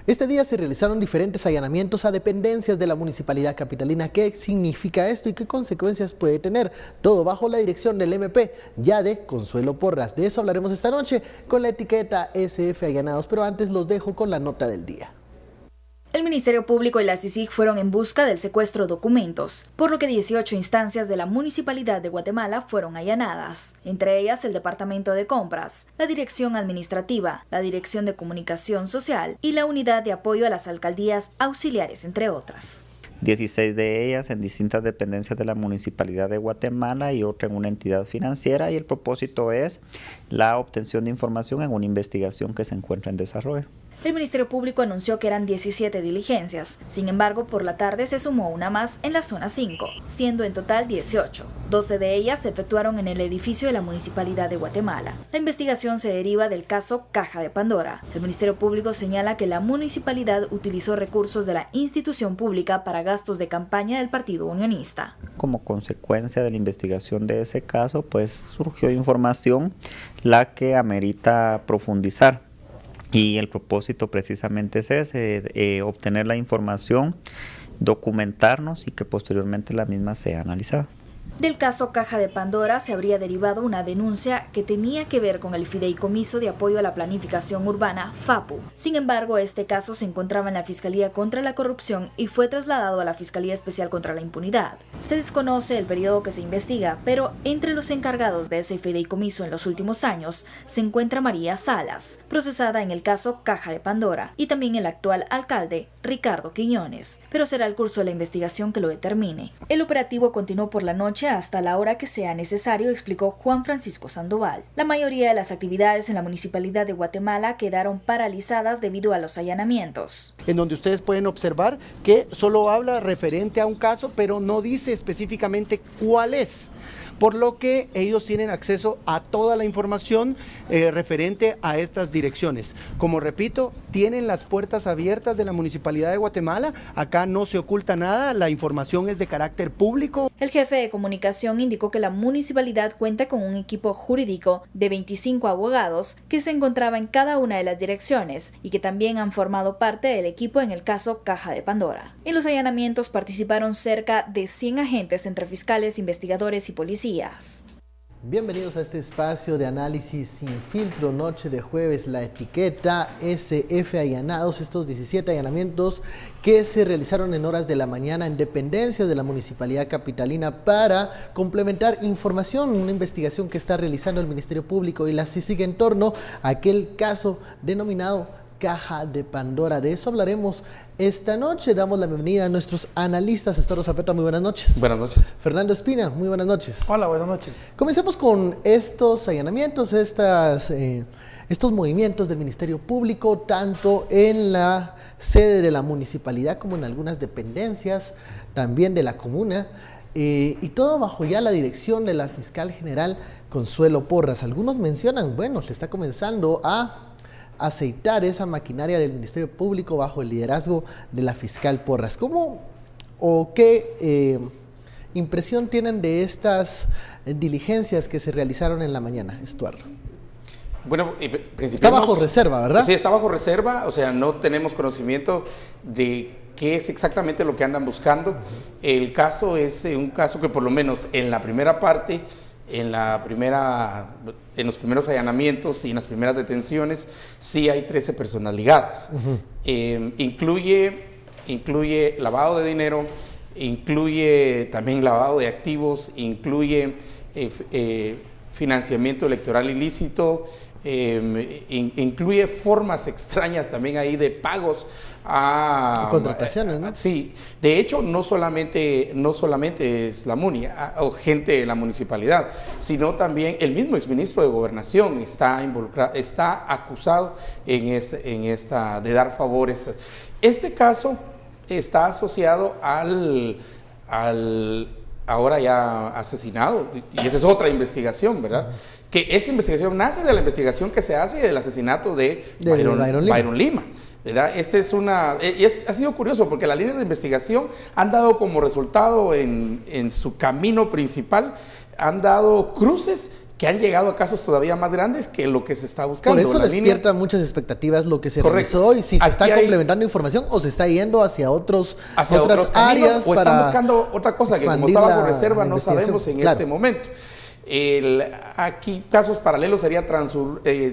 Este día se realizaron diferentes allanamientos a dependencias de la municipalidad capitalina. ¿Qué significa esto y qué consecuencias puede tener? Todo bajo la dirección del MP, ya de Consuelo Porras. De eso hablaremos esta noche con la etiqueta SF Allanados, pero antes los dejo con la nota del día. El Ministerio Público y la CICIG fueron en busca del secuestro de documentos, por lo que 18 instancias de la Municipalidad de Guatemala fueron allanadas, entre ellas el Departamento de Compras, la Dirección Administrativa, la Dirección de Comunicación Social y la Unidad de Apoyo a las Alcaldías Auxiliares, entre otras. 16 de ellas en distintas dependencias de la Municipalidad de Guatemala y otra en una entidad financiera, y el propósito es la obtención de información en una investigación que se encuentra en desarrollo. El Ministerio Público anunció que eran 17 diligencias, sin embargo, por la tarde se sumó una más en la zona 5, siendo en total 18. 12 de ellas se efectuaron en el edificio de la Municipalidad de Guatemala. La investigación se deriva del caso Caja de Pandora. El Ministerio Público señala que la municipalidad utilizó recursos de la institución pública para gastos de campaña del Partido Unionista. Como consecuencia de la investigación de ese caso, pues surgió información la que amerita profundizar. Y el propósito precisamente es ese, obtener la información, documentarnos y que posteriormente la misma sea analizada. Del caso Caja de Pandora se habría derivado una denuncia que tenía que ver con el Fideicomiso de Apoyo a la Planificación Urbana, FAPU. Sin embargo, este caso se encontraba en la Fiscalía contra la Corrupción y fue trasladado a la Fiscalía Especial contra la Impunidad. Se desconoce el periodo que se investiga, pero entre los encargados de ese fideicomiso en los últimos años se encuentra María Salas, procesada en el caso Caja de Pandora, y también el actual alcalde, Ricardo Quiñones. Pero será el curso de la investigación que lo determine. El operativo continuó por la noche hasta la hora que sea necesario, explicó Juan Francisco Sandoval. La mayoría de las actividades en la Municipalidad de Guatemala quedaron paralizadas debido a los allanamientos. En donde ustedes pueden observar que solo habla referente a un caso, pero no dice específicamente cuál es, por lo que ellos tienen acceso a toda la información referente a estas direcciones. Como repito, tienen las puertas abiertas de la Municipalidad de Guatemala, acá no se oculta nada, la información es de carácter público. El jefe de comunicación indicó que la municipalidad cuenta con un equipo jurídico de 25 abogados que se encontraba en cada una de las direcciones y que también han formado parte del equipo en el caso Caja de Pandora. En los allanamientos participaron cerca de 100 agentes entre fiscales, investigadores y policías. Bienvenidos a este espacio de análisis sin filtro, noche de jueves, la etiqueta SF Allanados, estos 17 allanamientos que se realizaron en horas de la mañana en dependencias de la Municipalidad Capitalina para complementar información, una investigación que está realizando el Ministerio Público y la CICIG en torno a aquel caso denominado Caja de Pandora. De eso hablaremos esta noche. Damos la bienvenida a nuestros analistas. Estoro Zapeta, muy buenas noches. Buenas noches. Fernando Espina, muy buenas noches. Hola, buenas noches. Comencemos con estos allanamientos, estos movimientos del Ministerio Público, tanto en la sede de la municipalidad como en algunas dependencias, también de la comuna, y todo bajo ya la dirección de la fiscal general Consuelo Porras. Algunos mencionan, bueno, se está comenzando a aceitar esa maquinaria del Ministerio Público bajo el liderazgo de la fiscal Porras. ¿Cómo o qué impresión tienen de estas diligencias que se realizaron en la mañana, Estuardo? Bueno, está bajo reserva, ¿verdad? Sí, está bajo reserva, o sea, no tenemos conocimiento de qué es exactamente lo que andan buscando. El caso es un caso que por lo menos en la primera parte, en los primeros allanamientos y en las primeras detenciones, sí hay 13 personas ligadas. Incluye lavado de dinero, incluye también lavado de activos, incluye financiamiento electoral ilícito, incluye formas extrañas también ahí de pagos a contrataciones, ¿no? Sí, de hecho no solamente es la MUNI o gente de la municipalidad, sino también el mismo exministro de Gobernación está involucrado, está acusado de dar favores. Este caso está asociado al ahora ya asesinado, y esa es otra investigación, ¿verdad? Que esta investigación nace de la investigación que se hace del asesinato de Byron Lima. ¿Verdad? Ha sido curioso porque las líneas de investigación han dado como resultado en su camino principal, han dado cruces que han llegado a casos todavía más grandes que lo que se está buscando. Por eso La despierta muchas expectativas lo que se Correcto. realizó y si se Aquí está hay- complementando información o se está yendo hacia otras otros caminos, áreas o están para buscando otra cosa que como expandir estaba la bajo reserva no investigación. sabemos en Claro. este momento. Aquí casos paralelos sería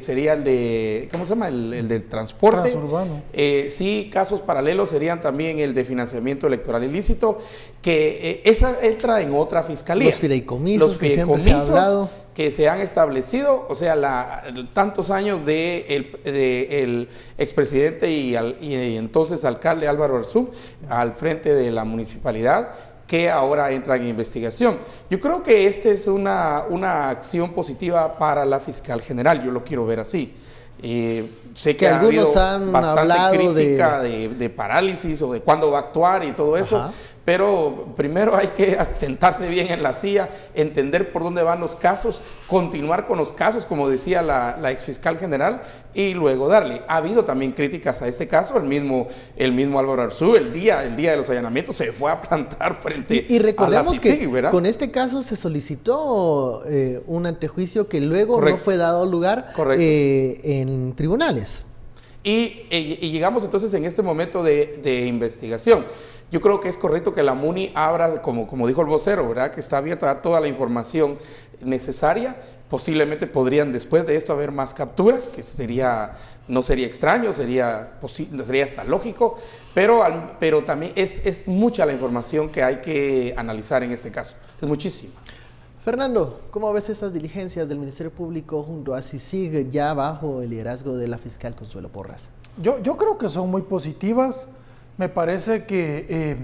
sería el de, ¿cómo se llama? El del transporte. Transurbano. Sí, casos paralelos serían también el de financiamiento electoral ilícito, que esa entra en otra fiscalía. Los fideicomisos Los que siempre se ha fideicomisos hablado. que se han establecido, o sea, tantos años de el expresidente y entonces alcalde Álvaro Arzú al frente de la municipalidad, que ahora entra en investigación. Yo creo que esta es una acción positiva para la fiscal general, yo lo quiero ver así. Sé que ha algunos habido han bastante hablado crítica de parálisis o de cuándo va a actuar y todo eso, Ajá. pero primero hay que sentarse bien en la silla, entender por dónde van los casos, continuar con los casos, como decía la exfiscal general, y luego darle. Ha habido también críticas a este caso, el mismo Álvaro Arzú, el día de los allanamientos se fue a plantar frente Y recordemos a la que CICIG, ¿verdad? con este caso se solicitó un antejuicio que luego Correcto. no fue dado lugar Correcto. En tribunales. Y llegamos entonces en este momento de investigación. Yo creo que es correcto que la MUNI abra, como dijo el vocero, ¿verdad? Que está abierta a dar toda la información necesaria. Posiblemente podrían después de esto haber más capturas, que no sería extraño, sería hasta lógico, pero también es mucha la información que hay que analizar en este caso. Es muchísima. Fernando, ¿cómo ves estas diligencias del Ministerio Público junto a CICIG ya bajo el liderazgo de la fiscal Consuelo Porras? Yo creo que son muy positivas. Me parece que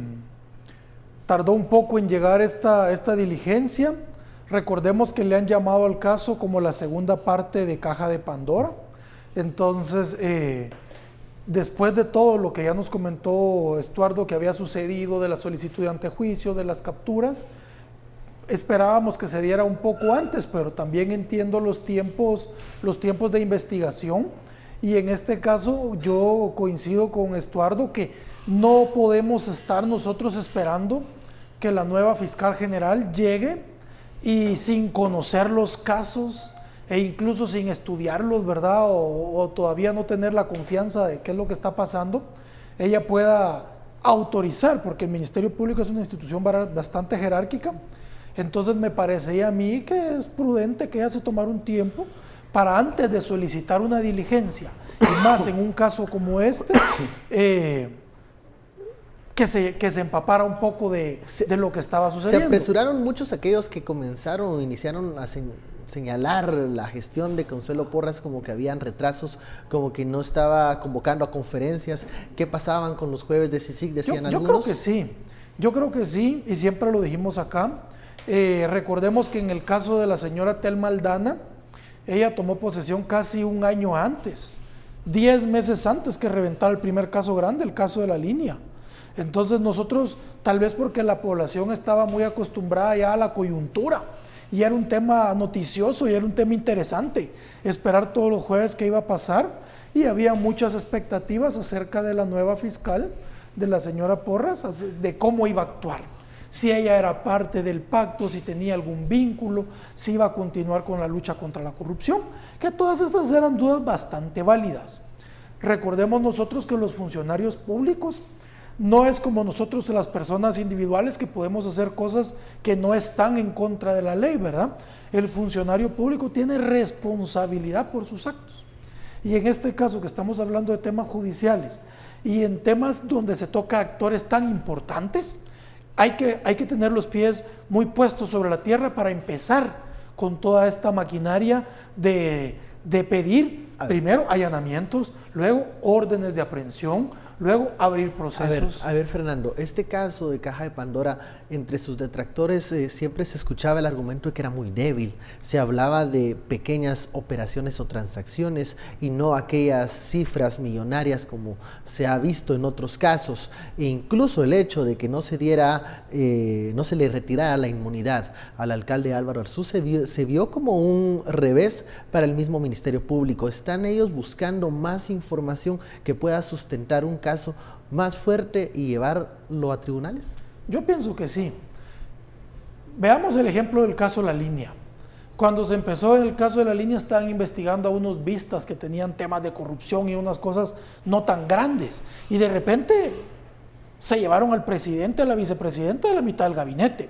tardó un poco en llegar esta diligencia. Recordemos que le han llamado al caso como la segunda parte de Caja de Pandora. Entonces, después de todo lo que ya nos comentó Estuardo que había sucedido, de la solicitud de antejuicio, de las capturas, esperábamos que se diera un poco antes, pero también entiendo los tiempos de investigación, y en este caso yo coincido con Estuardo que no podemos estar nosotros esperando que la nueva fiscal general llegue y sin conocer los casos e incluso sin estudiarlos, ¿verdad? O todavía no tener la confianza de qué es lo que está pasando, ella pueda autorizar, porque el Ministerio Público es una institución bastante jerárquica. Entonces me parecía a mí que es prudente que ella se tomara un tiempo para, antes de solicitar una diligencia, y más en un caso como este, que se empapara un poco de lo que estaba sucediendo. Se apresuraron muchos aquellos que iniciaron a señalar la gestión de Consuelo Porras como que habían retrasos, como que no estaba convocando a conferencias. ¿Qué pasaban con los jueves de CICIG? Decían algunos. Yo creo que sí, y siempre lo dijimos acá. Recordemos que en el caso de la señora Telma Aldana, ella tomó posesión casi un año antes, 10 meses antes que reventara el primer caso grande, el caso de la línea. Entonces nosotros, tal vez porque la población estaba muy acostumbrada ya a la coyuntura, y era un tema noticioso y era un tema interesante, esperar todos los jueves qué iba a pasar, y había muchas expectativas acerca de la nueva fiscal, de la señora Porras, de cómo iba a actuar. Si ella era parte del pacto, si tenía algún vínculo, si iba a continuar con la lucha contra la corrupción, que todas estas eran dudas bastante válidas. Recordemos nosotros que los funcionarios públicos no es como nosotros las personas individuales que podemos hacer cosas que no están en contra de la ley, ¿verdad? El funcionario público tiene responsabilidad por sus actos. Y en este caso que estamos hablando de temas judiciales y en temas donde se toca actores tan importantes, hay que tener los pies muy puestos sobre la tierra para empezar con toda esta maquinaria de pedir primero allanamientos, luego órdenes de aprehensión, luego abrir procesos. A ver, Fernando, este caso de Caja de Pandora, entre sus detractores siempre se escuchaba el argumento de que era muy débil. Se hablaba de pequeñas operaciones o transacciones y no aquellas cifras millonarias como se ha visto en otros casos. E incluso el hecho de que no se le retirara la inmunidad al alcalde Álvaro Arzú se vio como un revés para el mismo Ministerio Público. ¿Están ellos buscando más información que pueda sustentar un caso más fuerte y llevarlo a tribunales? Yo pienso que sí. Veamos el ejemplo del caso La Línea. Cuando se empezó en el caso de la línea, estaban investigando a unos vistas que tenían temas de corrupción y unas cosas no tan grandes. Y de repente se llevaron al presidente, a la vicepresidenta, a la mitad del gabinete.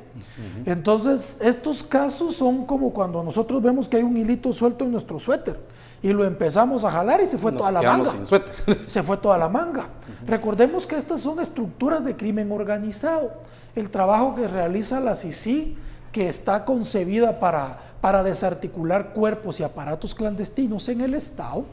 Entonces, estos casos son como cuando nosotros vemos que hay un hilito suelto en nuestro suéter y lo empezamos a jalar y se fue toda la manga. Sin suéter. Se fue toda la manga. Recordemos que estas son estructuras de crimen organizado. El trabajo que realiza la CICIG, que está concebida para desarticular cuerpos y aparatos clandestinos en el Estado,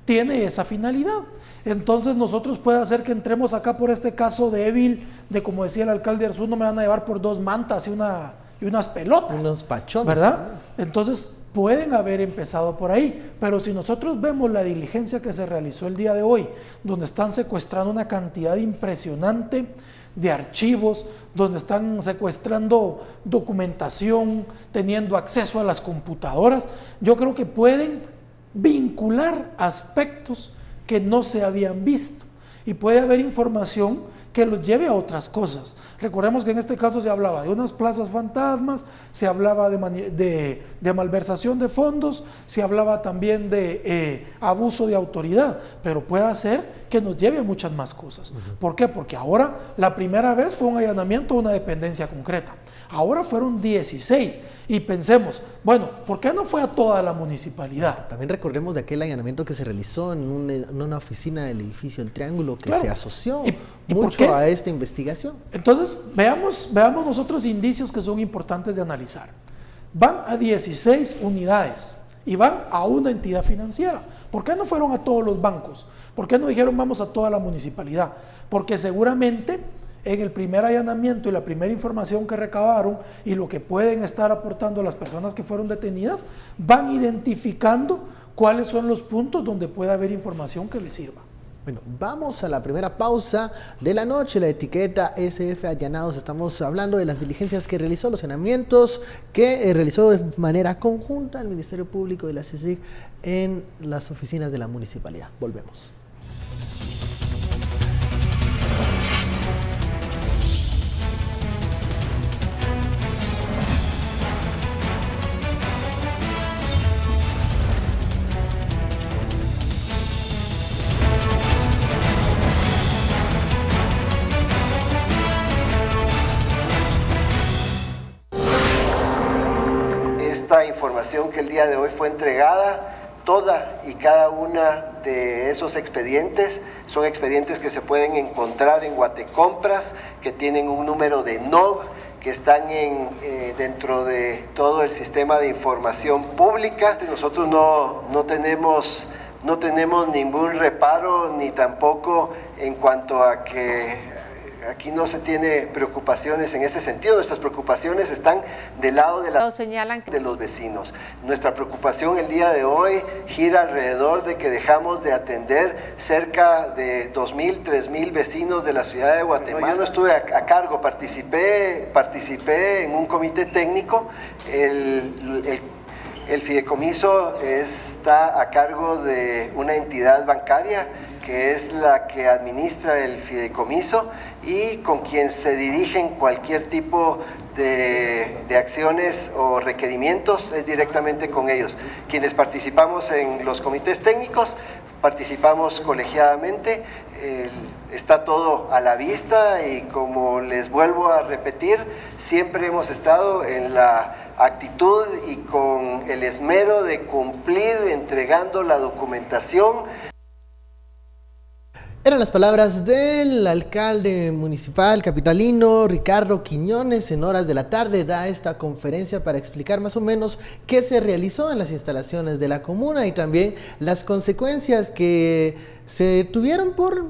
tiene esa finalidad. Entonces nosotros puede hacer que entremos acá por este caso débil de, como decía el alcalde Arzú, no me van a llevar por 2 mantas y unas pelotas. Unos pachones. ¿Verdad? Entonces pueden haber empezado por ahí, pero si nosotros vemos la diligencia que se realizó el día de hoy, donde están secuestrando una cantidad impresionante de archivos, donde están secuestrando documentación, teniendo acceso a las computadoras, yo creo que pueden vincular aspectos que no se habían visto y puede haber información que los lleve a otras cosas. Recordemos que en este caso se hablaba de unas plazas fantasmas, se hablaba de malversación de fondos, se hablaba también de abuso de autoridad, pero puede ser que nos lleve a muchas más cosas. ¿Por qué? Porque ahora la primera vez fue un allanamiento a una dependencia concreta. Ahora fueron 16 y pensemos, bueno, ¿por qué no fue a toda la municipalidad? También recordemos de aquel allanamiento que se realizó en una oficina del edificio El Triángulo que Claro. se asoció ¿Y por mucho qué? a esta investigación. Entonces, veamos nosotros indicios que son importantes de analizar. Van a 16 unidades y van a una entidad financiera. ¿Por qué no fueron a todos los bancos? ¿Por qué no dijeron vamos a toda la municipalidad? Porque seguramente en el primer allanamiento y la primera información que recabaron y lo que pueden estar aportando las personas que fueron detenidas, van identificando cuáles son los puntos donde puede haber información que les sirva. Bueno, vamos a la primera pausa de la noche, la etiqueta SF Allanados. Estamos hablando de las diligencias que realizó, los allanamientos que realizó de manera conjunta el Ministerio Público y la CICIG en las oficinas de la municipalidad. Volvemos. Esta información que el día de hoy fue entregada, toda y cada una de esos expedientes son expedientes que se pueden encontrar en Guatecompras, que tienen un número de NOG, que están dentro de todo el sistema de información pública. Nosotros no tenemos ningún reparo ni tampoco en cuanto a que aquí no se tiene preocupaciones en ese sentido. Nuestras preocupaciones están del lado de los vecinos. Nuestra preocupación el día de hoy gira alrededor de que dejamos de atender cerca de 2.000, 3.000 vecinos de la ciudad de Guatemala. Yo no estuve a cargo, participé en un comité técnico. El fideicomiso está a cargo de una entidad bancaria que es la que administra el fideicomiso y con quien se dirigen cualquier tipo de acciones o requerimientos es directamente con ellos. Quienes participamos en los comités técnicos, participamos colegiadamente, está todo a la vista y como les vuelvo a repetir, siempre hemos estado en la actitud y con el esmero de cumplir entregando la documentación. Eran las palabras del alcalde municipal capitalino Ricardo Quiñones. En horas de la tarde da esta conferencia para explicar más o menos qué se realizó en las instalaciones de la comuna y también las consecuencias que se tuvieron por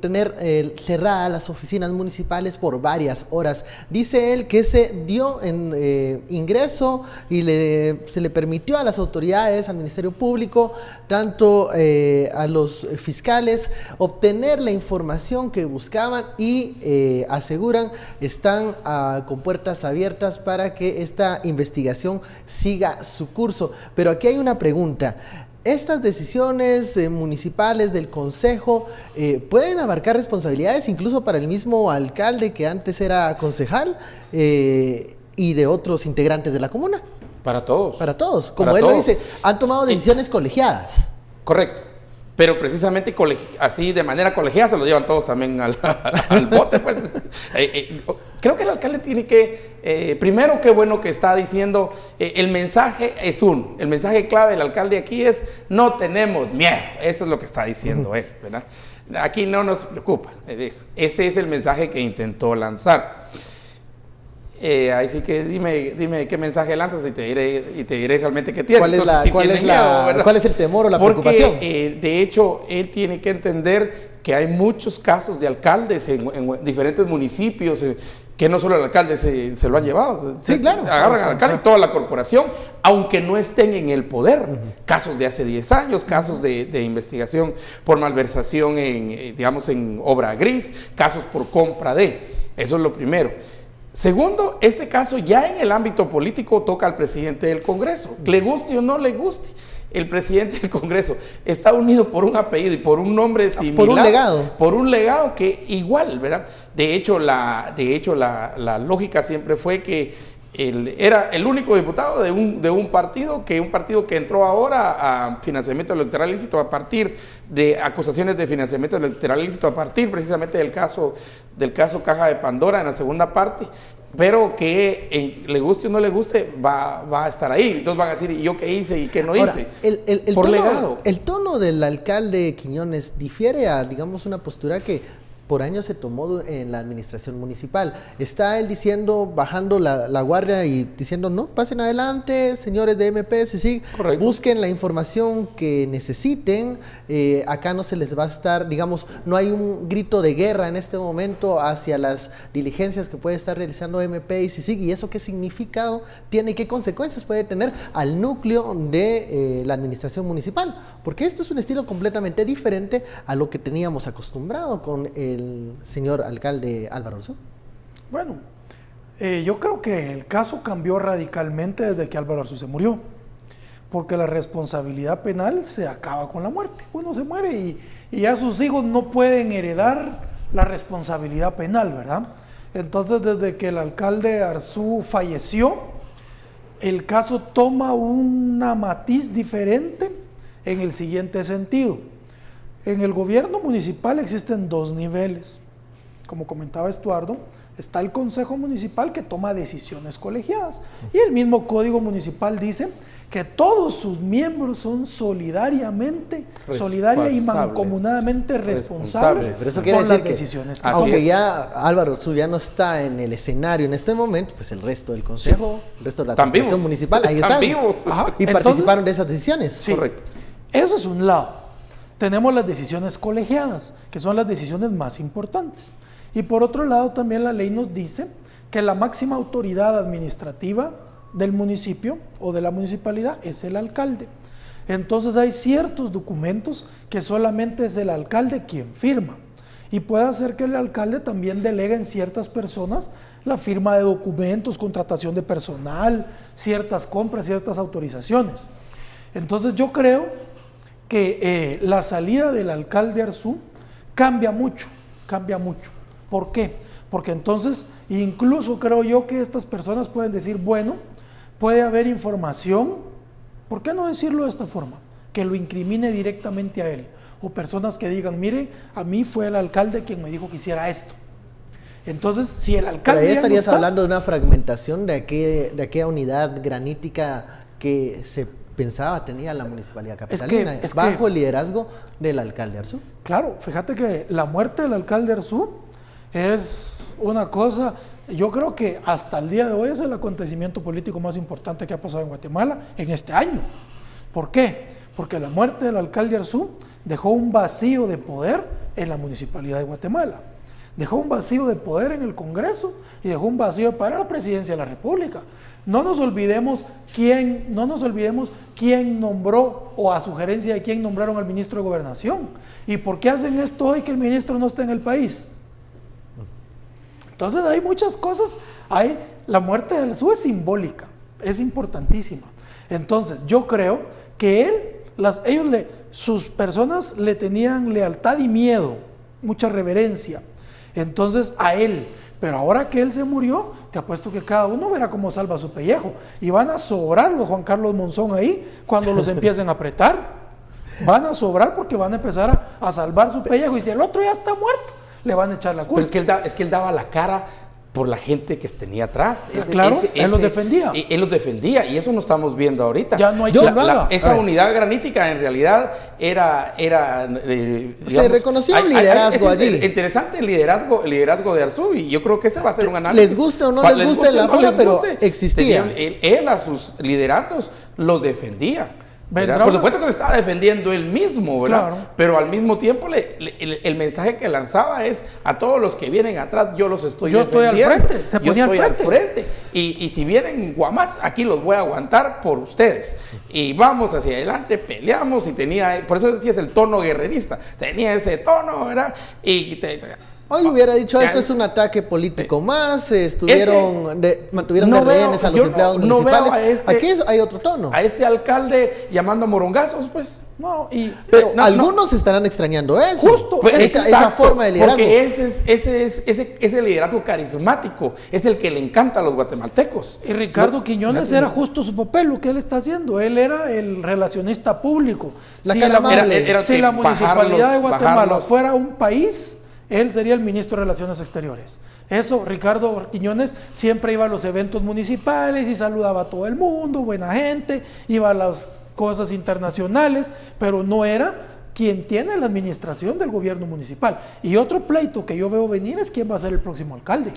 tener cerradas las oficinas municipales por varias horas. Dice él que se dio en ingreso y se le permitió a las autoridades, al Ministerio Público, tanto a los fiscales, obtener la información que buscaban y aseguran están con puertas abiertas para que esta investigación siga su curso. Pero aquí hay una pregunta. ¿Estas decisiones municipales del Consejo pueden abarcar responsabilidades incluso para el mismo alcalde que antes era concejal y de otros integrantes de la comuna? Para todos. Para todos. Como Para él lo todos. dice, han tomado decisiones colegiadas. Correcto. Pero precisamente así de manera colegiada se lo llevan todos también al bote. Pues. Creo que el alcalde tiene que, primero, qué bueno que está diciendo, el mensaje es el mensaje clave del alcalde aquí es, no tenemos miedo. Eso es lo que está diciendo él, ¿verdad? Aquí no nos preocupa eso. Ese es el mensaje que intentó lanzar. Ahí sí que dime qué mensaje lanzas y te diré realmente qué tiene. ¿Cuál es el temor o la preocupación? Porque de hecho él tiene que entender que hay muchos casos de alcaldes en diferentes municipios que no solo el alcalde se lo han llevado. Sí, claro. Agarran al alcalde y toda la corporación, aunque no estén en el poder. Casos de hace 10 años, casos de investigación por malversación en obra gris, casos por compra de. Eso es lo primero. Segundo, este caso ya en el ámbito político toca al presidente del Congreso. Le guste o no le guste, el presidente del Congreso está unido por un apellido y por un nombre similar. Por un legado. Por un legado que igual, ¿verdad? De hecho, la lógica siempre fue que él era el único diputado de un partido que entró ahora a financiamiento electoral ilícito a partir de acusaciones de financiamiento electoral ilícito a partir precisamente del caso Caja de Pandora en la segunda parte, pero que le guste o no le guste va a estar ahí. Entonces van a decir, ¿y yo qué hice y qué no hice? Por legado. El tono del alcalde Quiñones difiere a, digamos, una postura que por años se tomó en la administración municipal. Está él diciendo, bajando la guardia y diciendo, no, pasen adelante, señores de MP, sí, correcto, busquen la información que necesiten, acá no se les va a estar, digamos, no hay un grito de guerra en este momento hacia las diligencias que puede estar realizando MP y CICIG, y eso qué significado tiene y qué consecuencias puede tener al núcleo de la administración municipal, porque esto es un estilo completamente diferente a lo que teníamos acostumbrado con el señor alcalde Álvaro Arzú. Bueno, yo creo que el caso cambió radicalmente desde que Álvaro Arzú se murió, porque la responsabilidad penal se acaba con la muerte. Uno se muere y ya sus hijos no pueden heredar la responsabilidad penal, ¿verdad? Entonces, desde que el alcalde Arzú falleció, el caso toma una matiz diferente en el siguiente sentido. En el gobierno municipal existen dos niveles. Como comentaba Estuardo, está el Consejo Municipal que toma decisiones colegiadas. Y el mismo Código Municipal dice que todos sus miembros son solidaria y mancomunadamente responsables por las decisiones que aunque ya Álvaro Arzú ya no está en el escenario en este momento, pues el resto del Consejo, el resto de la Corporación Municipal, ahí están vivos. Y participaron de esas decisiones. Sí, correcto. Eso es un lado. Tenemos las decisiones colegiadas, que son las decisiones más importantes. Y por otro lado, también la ley nos dice que la máxima autoridad administrativa del municipio o de la municipalidad es el alcalde. Entonces hay ciertos documentos que solamente es el alcalde quien firma. Y puede hacer que el alcalde también delegue en ciertas personas la firma de documentos, contratación de personal, ciertas compras, ciertas autorizaciones. Entonces yo creo que la salida del alcalde Arzú cambia mucho. ¿Por qué? Porque entonces incluso creo yo que estas personas pueden decir, bueno, puede haber información, ¿por qué no decirlo de esta forma? Que lo incrimine directamente a él. O personas que digan, mire, a mí fue el alcalde quien me dijo que hiciera esto. Entonces, si el alcalde... Pero ahí estarías hablando de una fragmentación de aquella unidad granítica que se pensaba tenía la municipalidad capitalina, bajo el liderazgo del alcalde Arzú. Claro, fíjate que la muerte del alcalde Arzú es una cosa, yo creo que hasta el día de hoy es el acontecimiento político más importante que ha pasado en Guatemala en este año. ¿Por qué? Porque la muerte del alcalde Arzú dejó un vacío de poder en la municipalidad de Guatemala, dejó un vacío de poder en el Congreso y dejó un vacío de poder en la presidencia de la República. No nos olvidemos quién nombró o a sugerencia de quién nombraron al ministro de Gobernación. ¿Y por qué hacen esto hoy que el ministro no está en el país? Entonces hay muchas cosas. La muerte de Arzú es simbólica, es importantísima. Entonces yo creo que sus personas le tenían lealtad y miedo, mucha reverencia. Entonces a él, pero ahora que él se murió, te apuesto que cada uno verá cómo salva su pellejo. Y van a sobrar los Juan Carlos Monzón ahí cuando los empiecen a apretar. Van a sobrar porque van a empezar a salvar su pellejo. Y si el otro ya está muerto, le van a echar la culpa. Pero es que él daba la cara por la gente que tenía atrás. Claro, él los defendía. Él los defendía, y eso no estamos viendo ahorita. Ya no hay quien lo haga. Esa unidad granítica en realidad era digamos, se reconoció un liderazgo allí. Interesante el liderazgo de Arzú, y yo creo que ese va a ser un análisis. Les guste o no les guste la forma, pero existía. Él a sus lideratos los defendía. Por supuesto que se estaba defendiendo él mismo, ¿verdad? Claro. Pero al mismo tiempo el mensaje que lanzaba es: a todos los que vienen atrás, yo los estoy defendiendo. Estoy al frente, se ponía al frente. Y si vienen guamás, aquí los voy a aguantar por ustedes. Y vamos hacia adelante, peleamos, y por eso decías el tono guerrerista, tenía ese tono, ¿verdad? Hoy hubiera dicho, esto es un ataque político más, mantuvieron de rehenes a los empleados municipales. Aquí hay otro tono. A este alcalde llamando morongazos, pues. Pero algunos estarán extrañando eso. Justo, esa forma de liderazgo. Porque ese liderazgo carismático es el que le encanta a los guatemaltecos. Y Ricardo Quiñones era justo su papel, lo que él está haciendo. Él era el relacionista público. Si la municipalidad de Guatemala fuera un país, él sería el ministro de Relaciones Exteriores. Eso, Ricardo Quiñones siempre iba a los eventos municipales y saludaba a todo el mundo, buena gente, iba a las cosas internacionales, pero no era quien tiene la administración del gobierno municipal. Y otro pleito que yo veo venir es quién va a ser el próximo alcalde.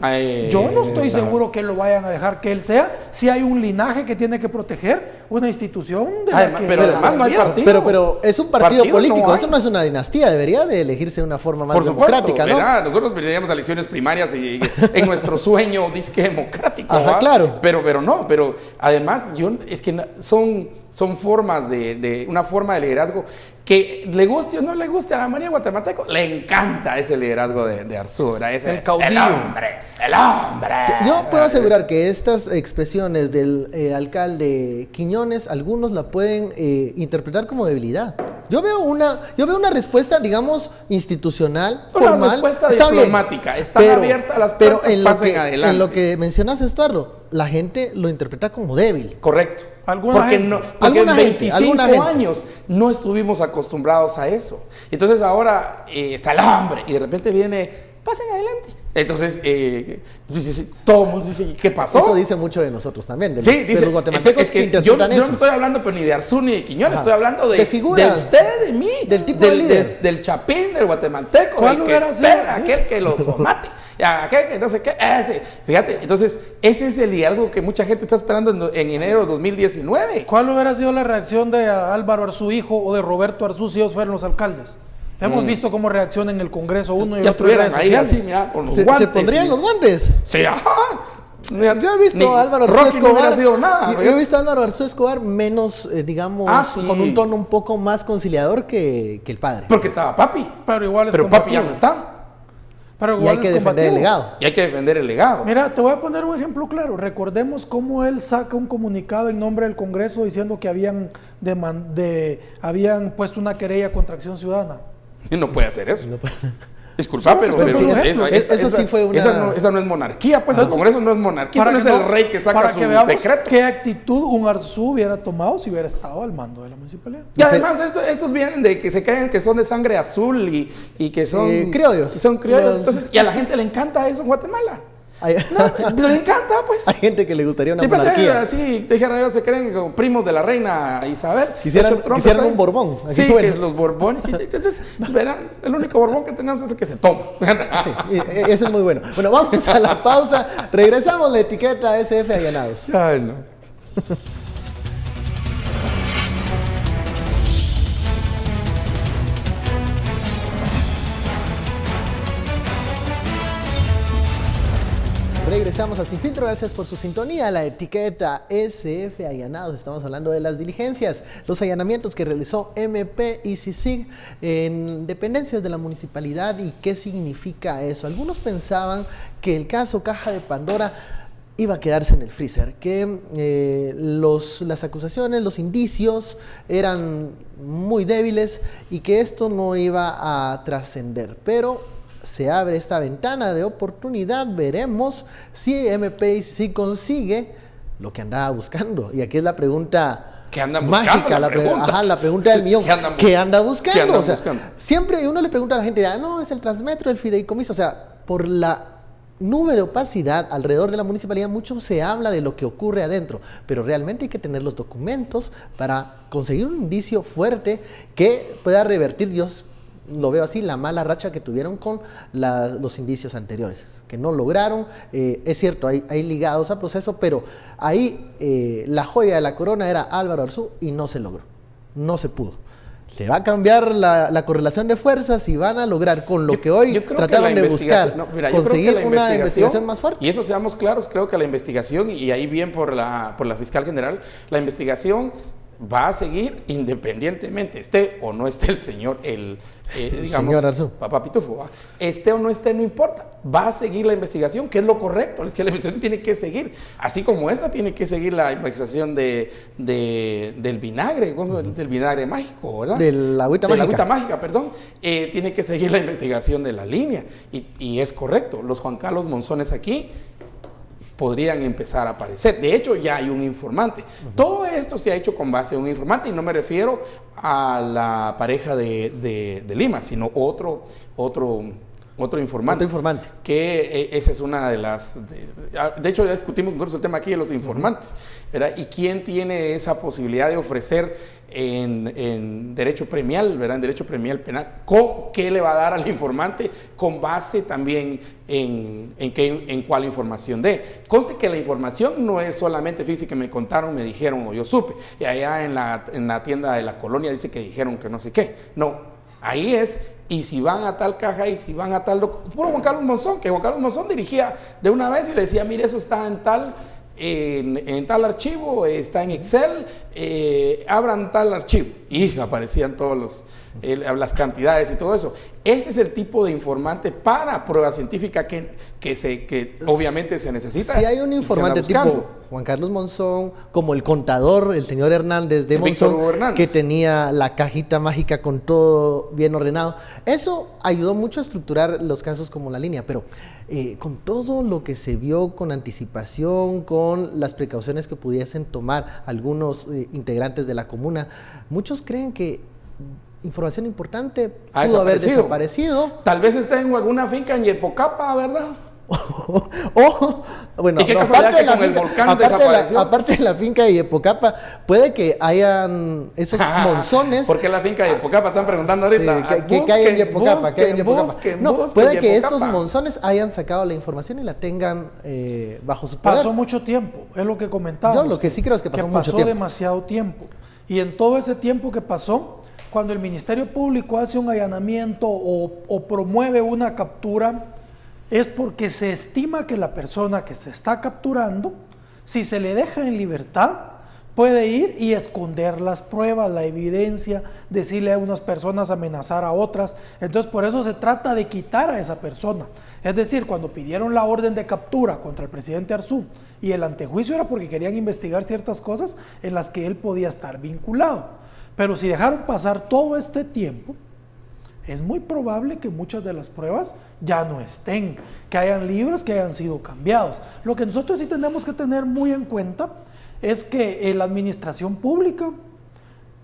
Yo no estoy seguro que lo vayan a dejar que él sea, si hay un linaje que tiene que proteger, una institución de la que... Pero además no hay partido. Pero es un partido político, eso no es una dinastía, debería de elegirse de una forma más democrática, ¿no? ¿Verdad? Nosotros veníamos a elecciones primarias y en nuestro sueño disque democrático. Ajá, claro. Pero además es que son formas de una forma de liderazgo que le guste o no le guste a la mayoría guatemalteco, le encanta ese liderazgo de Arzú, el caudillo. El hombre. Yo puedo asegurar que estas expresiones del alcalde Quiñones, algunos la pueden interpretar como debilidad. Yo veo una respuesta, digamos, institucional, formal. Una respuesta diplomática. Están abiertas las puertas, pasen adelante. En lo que mencionas, Estuardo, la gente lo interpreta como débil. Correcto. Porque en 25 años no estuvimos acostumbrados a eso. Entonces ahora está el hambre y de repente viene, pasen adelante. Entonces todo el mundo dice, ¿qué pasó? Eso dice mucho de nosotros también, de los guatemaltecos que interpretan eso. Yo no estoy hablando pues, ni de Arzú ni de Quiñones, estoy hablando de figuras, de usted, de mí, del tipo de líder, del chapín, del guatemalteco, del que espera, aquel que los mate. Aquel que no sé qué, fíjate, entonces ese es el liderazgo que mucha gente está esperando en enero de 2019. ¿Cuál hubiera sido la reacción de Álvaro Arzú hijo o de Roberto Arzú si ellos fueran los alcaldes? Hemos visto cómo reaccionan en el Congreso uno y el otro en redes sociales. Así, mira, con los guantes. ¿Se pondrían los guantes? Sí, ajá. Yo he visto a Álvaro Arzú Escobar. Yo he visto a Álvaro Arzú Escobar menos, con un tono un poco más conciliador que el padre. Porque estaba papi. Pero papi ya no está. Y hay que defender el legado. Y hay que defender el legado. Mira, te voy a poner un ejemplo claro. Recordemos cómo él saca un comunicado en nombre del Congreso diciendo que habían puesto una querella contra Acción Ciudadana. Y no puede hacer eso. Disculpa, pero eso sí fue una... Esa no es monarquía, pues el Congreso no es monarquía, no es el rey que saca su decreto. ¿Qué actitud un Arzú hubiera tomado si hubiera estado al mando de la municipalidad? Y además estos vienen de que se creen que son de sangre azul y que son criollos. Son criollos. Entonces, y a la gente le encanta eso en Guatemala. No, le encanta, pues. Hay gente que le gustaría una monarquía. Sí, te dijera yo, se creen como primos de la reina Isabel. Quisieran un Borbón. Sí, que los Borbones. Entonces, verán, el único Borbón que tenemos es el que se toma. Sí, ese es muy bueno. Bueno, vamos a la pausa. Regresamos la etiqueta SF Allanados. Ay, no. Regresamos a Sin Filtro, gracias por su sintonía. La etiqueta SF Allanados, estamos hablando de las diligencias, los allanamientos que realizó MP y CICIG en dependencias de la municipalidad y qué significa eso. Algunos pensaban que el caso Caja de Pandora iba a quedarse en el freezer, que las acusaciones, los indicios eran muy débiles y que esto no iba a trascender, pero se abre esta ventana de oportunidad, veremos si MPICC consigue lo que andaba buscando. Y aquí es la pregunta ¿Qué andan mágica, buscando? la pregunta del millón. ¿Qué anda buscando? ¿Qué andan O sea, buscando? siempre uno le pregunta a la gente, no, es el Transmetro, el fideicomiso. O sea, por la nube de opacidad alrededor de la municipalidad, mucho se habla de lo que ocurre adentro, pero realmente hay que tener los documentos para conseguir un indicio fuerte que pueda revertir, Dios lo veo así, la mala racha que tuvieron con los indicios anteriores, que no lograron. Es cierto, hay ligados a proceso, pero ahí la joya de la corona era Álvaro Arzú y no se logró, no se pudo. Se va a cambiar la correlación de fuerzas y van a lograr con lo que hoy trataron de buscar, conseguir una investigación más fuerte. Y eso, seamos claros, creo que la investigación, y ahí bien por la fiscal general, la investigación va a seguir independientemente, esté o no esté el señor, digamos, señor Arzú. Papá Pitufo, esté o no esté, no importa, va a seguir la investigación, que es lo correcto, es que la investigación tiene que seguir, así como esta tiene que seguir la investigación del vinagre, del vinagre mágico, ¿verdad? De la agüita mágica, perdón, tiene que seguir la investigación de la línea, y es correcto, los Juan Carlos Monzones aquí podrían empezar a aparecer. De hecho, ya hay un informante. Todo esto se ha hecho con base en un informante, y no me refiero a la pareja de Lima, sino otro informante. Otro informante. Que esa es una de las... De hecho, ya discutimos nosotros el tema aquí de los informantes, ¿verdad? Y quién tiene esa posibilidad de ofrecer en derecho premial, ¿verdad? En derecho premial penal, ¿qué le va a dar al informante con base también en cuál información dé? Conste que la información no es solamente, fíjese que me contaron, me dijeron o yo supe, y allá en la tienda de la colonia dice que dijeron que no sé qué. No, ahí es, y si van a tal caja, y si van a tal... Puro Juan Carlos Monzón, que Juan Carlos Monzón dirigía de una vez y le decía, mire, eso está en tal archivo, está en Excel, abran tal archivo, y aparecían todos las cantidades y todo eso. Ese es el tipo de informante para prueba científica que obviamente se necesita. Si hay un informante tipo Juan Carlos Monzón, como el contador, el señor Hernández de Monzón, que tenía la cajita mágica con todo bien ordenado, eso ayudó mucho a estructurar los casos como la línea, pero con todo lo que se vio con anticipación, con las precauciones que pudiesen tomar algunos integrantes de la comuna, muchos creen que información importante pudo haber desaparecido. Tal vez esté en alguna finca en Yepocapa, ¿verdad? Bueno, ¿y qué casualidad que con el volcán desapareció? Aparte de la finca de Yepocapa, puede que hayan esos monzones. ¿Por qué la finca de Yepocapa? Están preguntando ahorita. Sí, ¿qué hay en Yepocapa? Puede que estos Yepocapa. monzones hayan sacado la información y la tengan bajo su poder. Pasó mucho tiempo, es lo que comentábamos. Yo lo que sí creo es que pasó mucho tiempo. Demasiado tiempo. Y en todo ese tiempo que pasó, cuando el Ministerio Público hace un allanamiento o promueve una captura, es porque se estima que la persona que se está capturando, si se le deja en libertad, puede ir y esconder las pruebas, la evidencia, decirle a unas personas, amenazar a otras. Entonces, por eso se trata de quitar a esa persona. Es decir, cuando pidieron la orden de captura contra el presidente Arzú y el antejuicio era porque querían investigar ciertas cosas en las que él podía estar vinculado. Pero si dejaron pasar todo este tiempo, es muy probable que muchas de las pruebas ya no estén, que hayan libros que hayan sido cambiados. Lo que nosotros sí tenemos que tener muy en cuenta es que la administración pública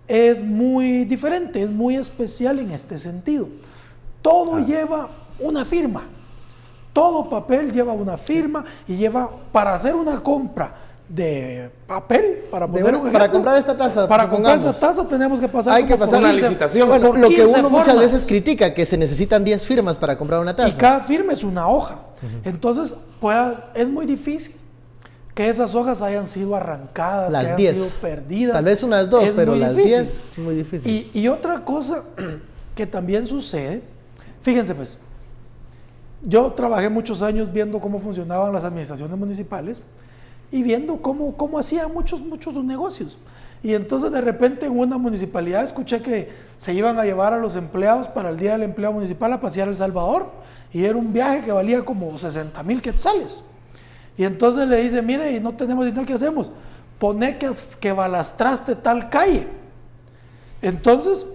es muy diferente, es muy especial en este sentido. Todo lleva una firma, todo papel lleva una firma y lleva, para hacer una compra de papel, para comprar esta taza, para comprar esta taza tenemos que pasar una licitación. Bueno, lo que uno muchas veces critica, que se necesitan 10 firmas para comprar una taza. Y cada firma es una hoja. Entonces, es muy difícil que esas hojas hayan sido arrancadas, las que hayan 10. sido perdidas. Tal vez unas 2, pero las 10 es muy difícil. Y otra cosa que también sucede, fíjense pues, yo trabajé muchos años viendo cómo funcionaban las administraciones municipales y viendo cómo hacían muchos sus negocios. Y entonces de repente en una municipalidad escuché que se iban a llevar a los empleados para el Día del Empleo Municipal a pasear El Salvador, y era un viaje que valía como 60,000 quetzales. Y entonces le dice, mire, y no tenemos dinero, ¿qué hacemos? Poné que balastraste tal calle. Entonces,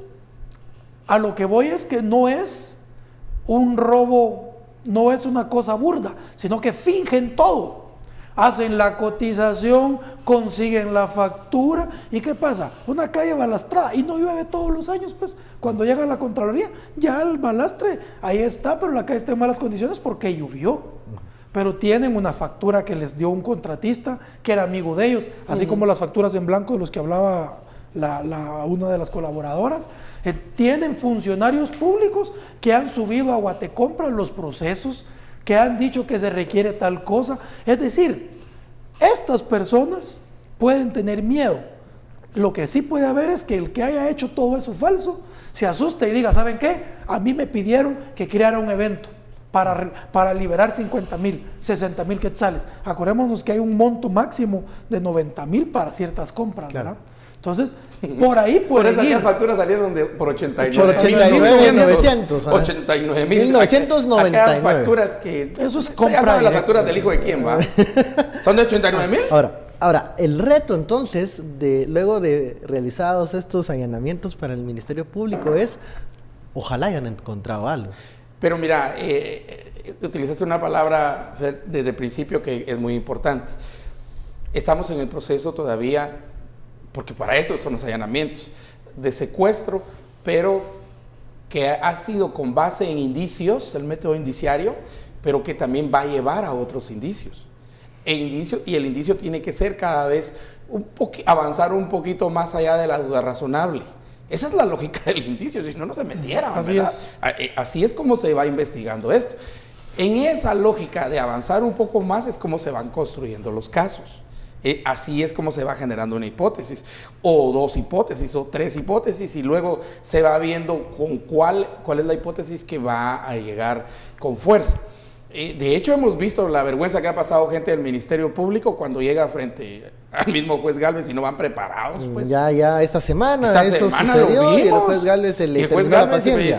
a lo que voy es que no es un robo no es una cosa burda, sino que fingen todo. Hacen la cotización, consiguen la factura, ¿y qué pasa? Una calle balastrada y no llueve todos los años, pues cuando llega la Contraloría, ya el balastre ahí está, pero la calle está en malas condiciones porque llovió. Pero tienen una factura que les dio un contratista que era amigo de ellos, así como las facturas en blanco de los que hablaba una de las colaboradoras. Tienen funcionarios públicos que han subido a Guatecompras los procesos, que han dicho que se requiere tal cosa. Es decir, estas personas pueden tener miedo. Lo que sí puede haber es que el que haya hecho todo eso falso se asuste y diga, ¿saben qué? A mí me pidieron que creara un evento para liberar 50,000, 60,000 quetzales. Acordémonos que hay un monto máximo de 90,000 para ciertas compras, claro. ¿verdad? Entonces, por ahí por pueden ir. esas facturas salieron por 89,900. 89,000. Aquellas facturas que... Eso es ya compra saben las directa. facturas del hijo de quién, ¿va? ¿Son de 89,000? Ahora, el reto entonces, luego de realizados estos allanamientos para el Ministerio Público es, ojalá hayan encontrado algo. Pero mira, utilizaste una palabra desde el principio que es muy importante. Estamos en el proceso todavía, porque para eso son los allanamientos, de secuestro, pero que ha sido con base en indicios, el método indiciario, pero que también va a llevar a otros indicios. Y el indicio tiene que ser cada vez avanzar un poquito más allá de la duda razonable. Esa es la lógica del indicio, si no, no se metieran. Así es. Así es como se va investigando esto. En esa lógica de avanzar un poco más es como se van construyendo los casos. Así es como se va generando una hipótesis, o dos hipótesis, o tres hipótesis, y luego se va viendo con cuál es la hipótesis que va a llegar con fuerza. De hecho, hemos visto la vergüenza que ha pasado gente del Ministerio Público cuando llega frente al mismo juez Gálvez y no van preparados. Pues. Ya esta semana eso lo sucedió vimos. y el juez Gálvez se le terminó la paciencia.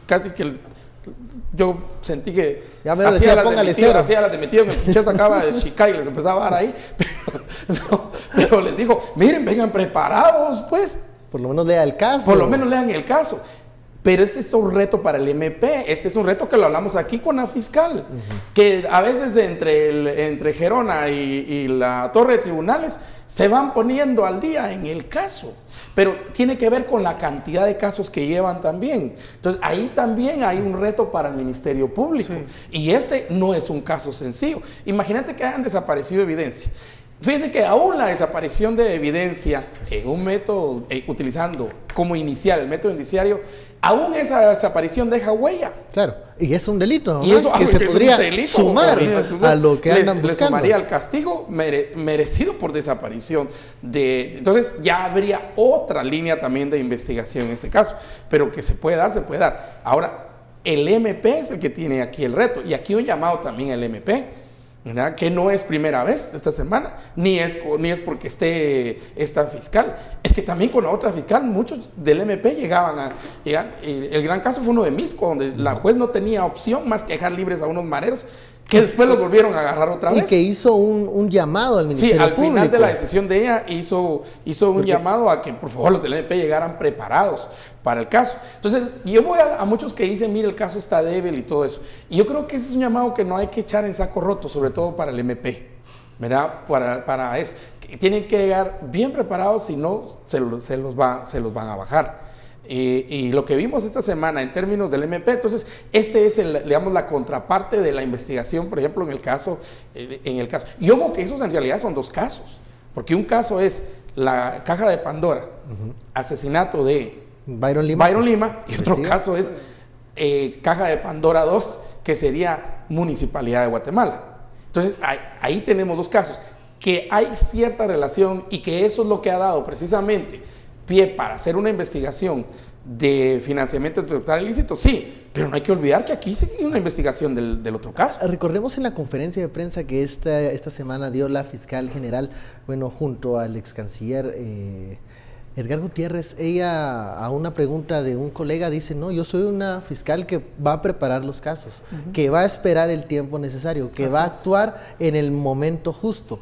Casi que yo sentí que ya me decía, póngale cero. Hacía las de metido, me pinché, sacaba el chica y les empezaba a dar ahí. Pero les digo, miren, vengan preparados, pues. Por lo menos lean el caso. Por lo menos lean el caso. Pero este es un reto para el MP, este es un reto que lo hablamos aquí con la fiscal, que a veces entre Gerona y la torre de tribunales se van poniendo al día en el caso, pero tiene que ver con la cantidad de casos que llevan también. Entonces ahí también hay un reto para el Ministerio Público, y este no es un caso sencillo. Imagínate que hayan desaparecido evidencia. Fíjense que aún la desaparición de evidencia en un método, utilizando como inicial el método indiciario, aún esa desaparición deja huella. Claro, y es un delito, y eso que se podría sumar a lo que andan buscando. Le sumaría el castigo merecido por desaparición. Entonces ya habría otra línea también de investigación en este caso, pero que se puede dar. Ahora, el MP es el que tiene aquí el reto, y aquí un llamado también al MP, ¿verdad? Que no es primera vez esta semana, ni es porque esté esta fiscal, es que también con la otra fiscal muchos del MP llegaban. El gran caso fue uno de Misco, donde la juez no tenía opción más que dejar libres a unos mareros, que después los volvieron a agarrar otra vez. Y que hizo un llamado al Ministerio Público. Sí, al final de la decisión de ella hizo un llamado a que por favor los del MP llegaran preparados para el caso. Entonces yo voy a muchos que dicen, mire, el caso está débil y todo eso, y yo creo que ese es un llamado que no hay que echar en saco roto, sobre todo para el MP, ¿verdad? Para eso, que tienen que llegar bien preparados, si no se los van a bajar. Y lo que vimos esta semana en términos del MP, entonces este es digamos, la contraparte de la investigación, por ejemplo, en el caso. Y ojo que esos en realidad son dos casos, porque un caso es la caja de Pandora, asesinato de Byron Lima, y otro caso es caja de Pandora 2, que sería Municipalidad de Guatemala. Entonces ahí tenemos dos casos, que hay cierta relación, y que eso es lo que ha dado precisamente pie para hacer una investigación de financiamiento intelectual ilícito, sí, pero no hay que olvidar que aquí sigue una investigación del otro caso. Recordemos en la conferencia de prensa que esta semana dio la fiscal general, junto al ex canciller Edgar Gutiérrez, ella a una pregunta de un colega dice, no, yo soy una fiscal que va a preparar los casos, que va a esperar el tiempo necesario, que va a actuar en el momento justo.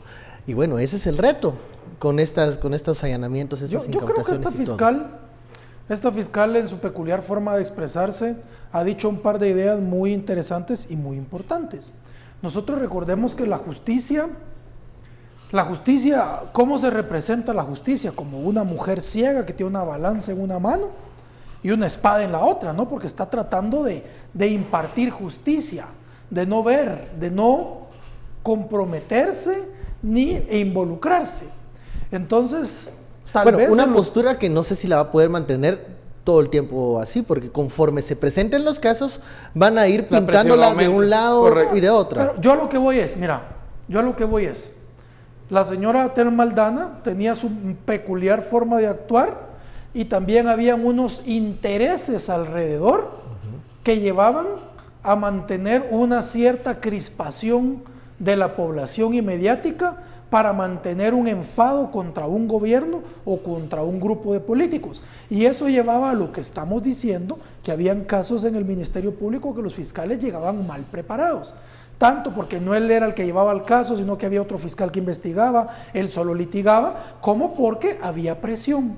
Y ese es el reto con estos allanamientos, estas incautaciones. Yo creo que esta fiscal Esta fiscal, en su peculiar forma de expresarse, ha dicho un par de ideas muy interesantes y muy importantes. Nosotros recordemos que la justicia, ¿cómo se representa la justicia? Como una mujer ciega que tiene una balanza en una mano y una espada en la otra, ¿no? Porque está tratando de impartir justicia, de no ver, de no comprometerse ni involucrarse. Entonces, tal vez una postura que no sé si la va a poder mantener todo el tiempo así, porque conforme se presenten los casos, van a ir pintándola de un lado y de otro. Pero yo a lo que voy es, la señora Telma Aldana tenía su peculiar forma de actuar y también habían unos intereses alrededor que llevaban a mantener una cierta crispación de la población y mediática para mantener un enfado contra un gobierno o contra un grupo de políticos. Y eso llevaba a lo que estamos diciendo, que habían casos en el Ministerio Público que los fiscales llegaban mal preparados. Tanto porque no él era el que llevaba el caso, sino que había otro fiscal que investigaba, él solo litigaba, como porque había presión.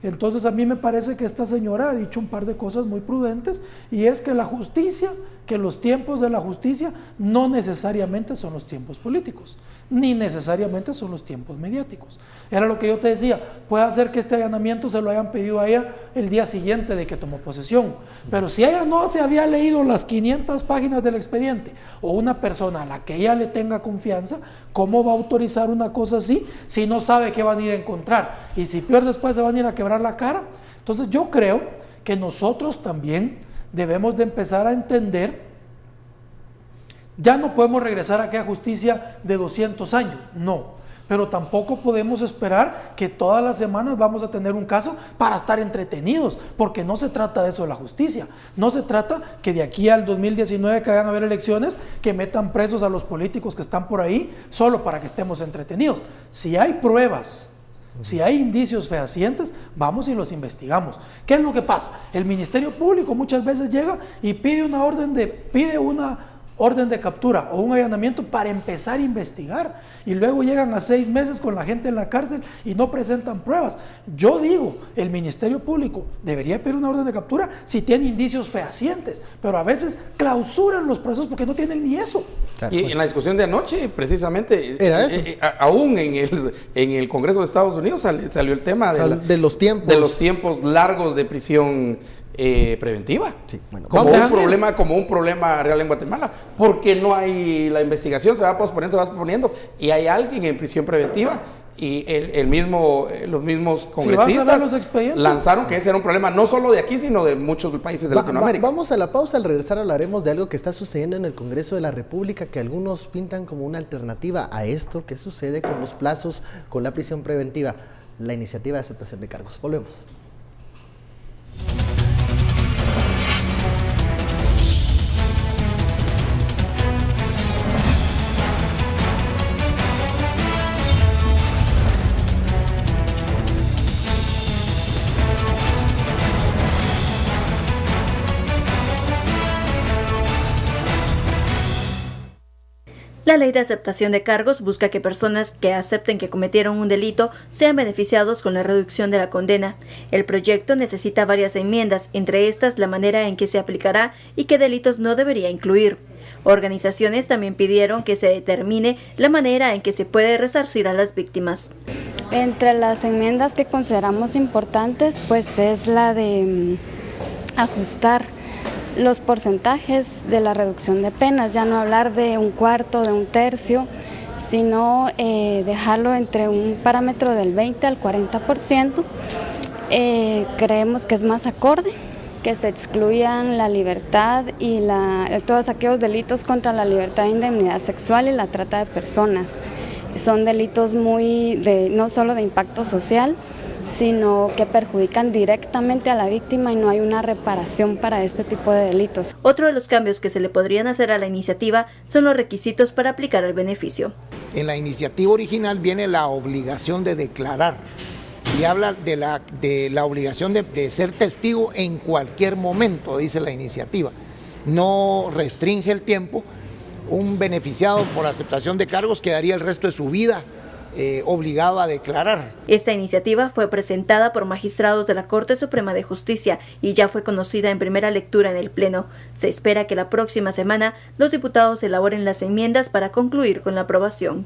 Entonces a mí me parece que esta señora ha dicho un par de cosas muy prudentes, y es que la justicia, que los tiempos de la justicia no necesariamente son los tiempos políticos, ni necesariamente son los tiempos mediáticos. Era lo que yo te decía, puede ser que este allanamiento se lo hayan pedido a ella el día siguiente de que tomó posesión, pero si ella no se había leído las 500 páginas del expediente, o una persona a la que ella le tenga confianza, ¿cómo va a autorizar una cosa así si no sabe qué van a ir a encontrar? Y si peor después se van a ir a quebrar la cara. Entonces yo creo que nosotros también debemos de empezar a entender, ya no podemos regresar a aquella justicia de 200 años, no, pero tampoco podemos esperar que todas las semanas vamos a tener un caso para estar entretenidos, porque no se trata de eso de la justicia, no se trata que de aquí al 2019 que vayan a haber elecciones, que metan presos a los políticos que están por ahí, solo para que estemos entretenidos. Si hay pruebas, si hay indicios fehacientes, vamos y los investigamos. ¿Qué es lo que pasa? El Ministerio Público muchas veces llega y pide una orden de captura o un allanamiento para empezar a investigar, y luego llegan a 6 meses con la gente en la cárcel y no presentan pruebas. Yo digo, el Ministerio Público debería pedir una orden de captura si tiene indicios fehacientes, pero a veces clausuran los procesos porque no tienen ni eso. Y en la discusión de anoche, precisamente, era eso. Aún en el Congreso de Estados Unidos salió el tema de los tiempos largos de prisión preventiva, sí, bueno, como un problema real en Guatemala, porque no hay la investigación, se va posponiendo y hay alguien en prisión preventiva, y los mismos congresistas lanzaron que ese era un problema no solo de aquí, sino de muchos países de Latinoamérica. Vamos a la pausa. Al regresar hablaremos de algo que está sucediendo en el Congreso de la República, que algunos pintan como una alternativa a esto que sucede con los plazos, con la prisión preventiva, la iniciativa de aceptación de cargos. Volvemos. La ley de aceptación de cargos busca que personas que acepten que cometieron un delito sean beneficiados con la reducción de la condena. El proyecto necesita varias enmiendas, entre estas la manera en que se aplicará y qué delitos no debería incluir. Organizaciones también pidieron que se determine la manera en que se puede resarcir a las víctimas. Entre las enmiendas que consideramos importantes, pues es la de ajustar los porcentajes de la reducción de penas, ya no hablar de 1/4, de 1/3, sino dejarlo entre un parámetro del 20 al 40%. Creemos que es más acorde que se excluyan la libertad y todos aquellos delitos contra la libertad e indemnidad sexual y la trata de personas. Son delitos no solo de impacto social, sino que perjudican directamente a la víctima y no hay una reparación para este tipo de delitos. Otro de los cambios que se le podrían hacer a la iniciativa son los requisitos para aplicar el beneficio. En la iniciativa original viene la obligación de declarar y habla de la obligación de ser testigo en cualquier momento, dice la iniciativa. No restringe el tiempo. Un beneficiado por aceptación de cargos quedaría el resto de su vida obligado a declarar. Esta iniciativa fue presentada por magistrados de la Corte Suprema de Justicia y ya fue conocida en primera lectura en el Pleno. Se espera que la próxima semana los diputados elaboren las enmiendas para concluir con la aprobación.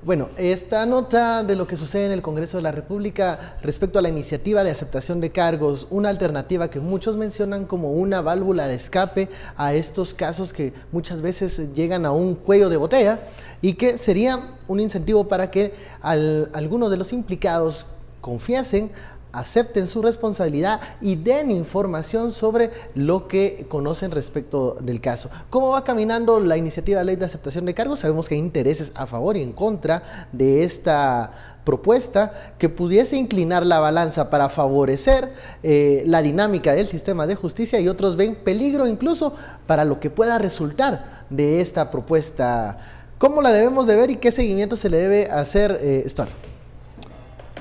Bueno, esta nota de lo que sucede en el Congreso de la República respecto a la iniciativa de aceptación de cargos, una alternativa que muchos mencionan como una válvula de escape a estos casos que muchas veces llegan a un cuello de botella y que sería un incentivo para que algunos de los implicados confiesen, acepten su responsabilidad y den información sobre lo que conocen respecto del caso. ¿Cómo va caminando la iniciativa de ley de aceptación de cargos? Sabemos que hay intereses a favor y en contra de esta propuesta que pudiese inclinar la balanza para favorecer la dinámica del sistema de justicia, y otros ven peligro incluso para lo que pueda resultar de esta propuesta. ¿Cómo la debemos de ver y qué seguimiento se le debe hacer, Stor?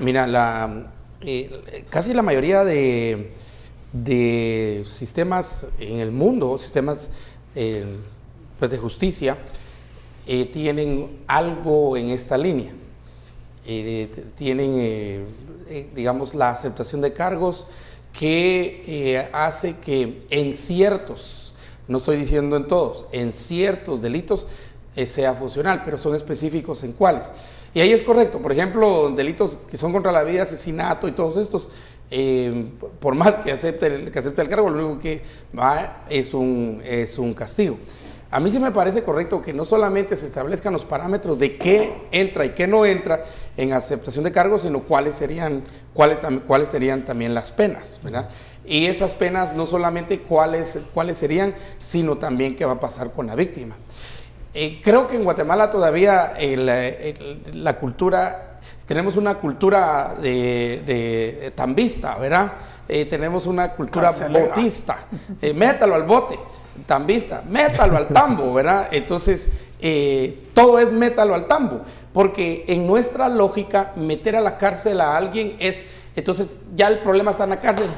Mira, casi la mayoría de sistemas en el mundo, sistemas pues de justicia, tienen algo en esta línea. Tienen, digamos, la aceptación de cargos que hace que en ciertos, no estoy diciendo en todos, en ciertos delitos sea funcional, pero son específicos en cuáles. Y ahí es correcto. Por ejemplo, delitos que son contra la vida, asesinato y todos estos, por más que acepte el cargo, lo único que va es un castigo. A mí sí me parece correcto que no solamente se establezcan los parámetros de qué entra y qué no entra en aceptación de cargos, sino cuáles serían también las penas, ¿verdad? Y esas penas no solamente cuáles serían, sino también qué va a pasar con la víctima. Creo que en Guatemala todavía la cultura, tenemos una cultura de tambista, ¿verdad? Tenemos una cultura botista, métalo al bote, tambista, métalo al tambo, ¿verdad? Entonces, todo es métalo al tambo, porque en nuestra lógica, meter a la cárcel a alguien es, entonces ya el problema está en la cárcel,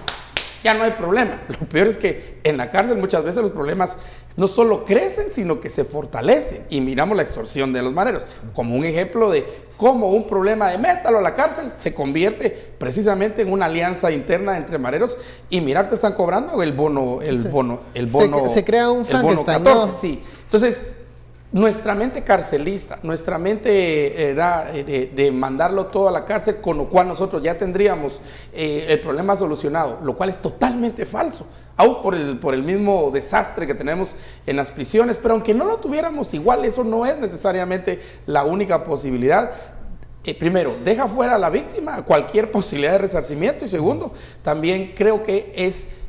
ya no hay problema. Lo peor es que en la cárcel muchas veces los problemas no solo crecen, sino que se fortalecen. Y miramos la extorsión de los mareros como un ejemplo de cómo un problema de métalo a la cárcel se convierte precisamente en una alianza interna entre mareros. Y mirar, te están cobrando el bono. Se crea un Frankenstein, ¿no? Sí. Entonces, nuestra mente carcelista, nuestra mente era de mandarlo todo a la cárcel, con lo cual nosotros ya tendríamos el problema solucionado, lo cual es totalmente falso, aún por el mismo desastre que tenemos en las prisiones. Pero aunque no lo tuviéramos igual, eso no es necesariamente la única posibilidad. Primero, deja fuera a la víctima cualquier posibilidad de resarcimiento, y segundo, también creo que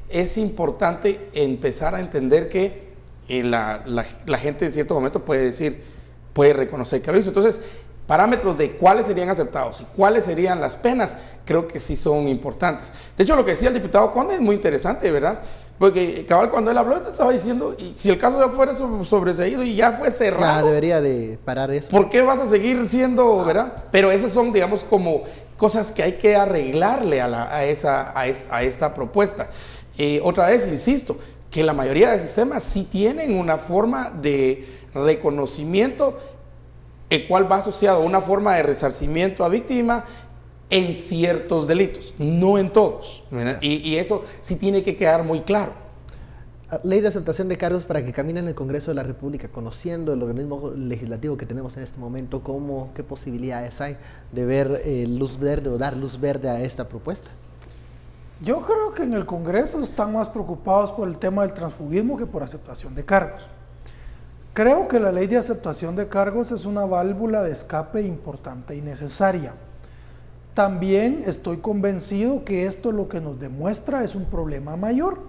es importante empezar a entender que la gente en cierto momento puede reconocer que lo hizo. Entonces, parámetros de cuáles serían aceptados y cuáles serían las penas, creo que sí son importantes. De hecho, lo que decía el diputado Conde es muy interesante, ¿verdad? Porque cabal, cuando él habló, te estaba diciendo, y si el caso ya fuera sobreseído y ya fue cerrado, ya debería de parar eso. ¿Por qué vas a seguir siendo, verdad? Pero esas son, digamos, como cosas que hay que arreglarle a esta propuesta. Otra vez, insisto, que la mayoría de sistemas sí tienen una forma de reconocimiento, el cual va asociado a una forma de resarcimiento a víctima en ciertos delitos, no en todos, ¿verdad? Y eso sí tiene que quedar muy claro. Ley de aceptación de cargos para que camine en el Congreso de la República, conociendo el organismo legislativo que tenemos en este momento, ¿qué posibilidades hay de ver luz verde o dar luz verde a esta propuesta? Yo creo que en el Congreso están más preocupados por el tema del transfugismo que por aceptación de cargos. Creo que la ley de aceptación de cargos es una válvula de escape importante y necesaria. También estoy convencido que esto lo que nos demuestra es un problema mayor.